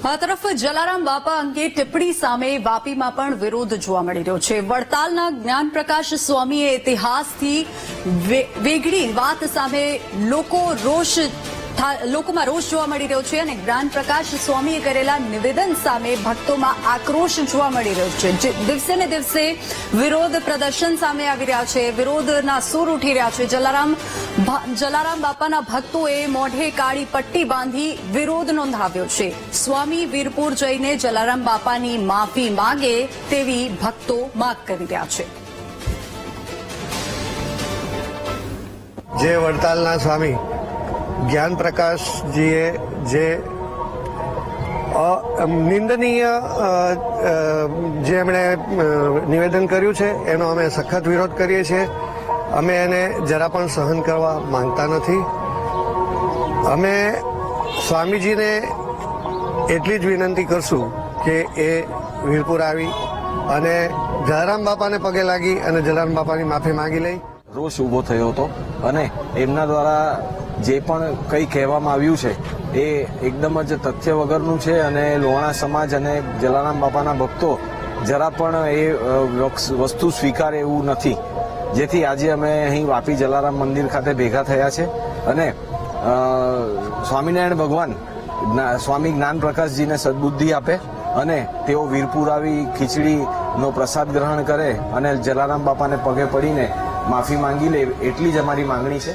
આ તરફ જલારામ બાપા અંગે ટિપ્પણી સામે વાપીમાં પણ વિરોધ જોવા મળી રહ્યો છે। વડતાલના જ્ઞાનપ્રકાશ સ્વામીએ ઇતિહાસથી વેગળી વાત સામે લોકોમાં રોષ જોવા મળી રહ્યો છે અને જ્ઞાનપ્રકાશ સ્વામીએ કરેલા નિવેદન સામે ભક્તોમાં આક્રોશ જોવા મળી રહ્યો છે। દિવસે ને દિવસે વિરોધ પ્રદર્શન સામે આવી રહ્યા છે, વિરોધના સૂર ઉઠી રહ્યા છે। જલારામ બાપાના ભક્તોએ મોઢે કાળી પટ્ટી બાંધી વિરોધ નોંધાવ્યો છે। સ્વામી વીરપુર જઈને જલારામ બાપાની માફી માંગે તેવી ભક્તો માંગ કરી રહ્યા છે। જે વડતાલના સ્વામી જ્ઞાન પ્રકાશજીએ જે નિંદનીય જે એમણે નિવેદન કર્યું છે એનો અમે સખત વિરોધ કરીએ છીએ। અમે એને જરા પણ સહન કરવા માંગતા નથી। અમે સ્વામીજીને એટલી જ વિનંતી કરશું કે એ વીરપુર આવી અને જલારામ બાપાને પગે લાગી અને જલારામ બાપાની માફી માંગી લઈ। રોષ ઉભો થયો હતો અને એમના દ્વારા જે પણ કંઈ કહેવામાં આવ્યું છે એ એકદમ જ તથ્ય વગરનું છે અને લોહાણા સમાજ અને જલારામ બાપાના ભક્તો જરા પણ એ વસ્તુ સ્વીકારે એવું નથી, જેથી આજે અમે અહીં વાપી જલારામ મંદિર ખાતે ભેગા થયા છે અને સ્વામિનારાયણ ભગવાન સ્વામી જ્ઞાન પ્રકાશજીને સદબુદ્ધિ આપે અને તેઓ વીરપુર આવી ખીચડીનો પ્રસાદ ગ્રહણ કરે અને જલારામ બાપાને પગે પડીને માફી માંગી લે, એટલી જ અમારી માંગણી છે।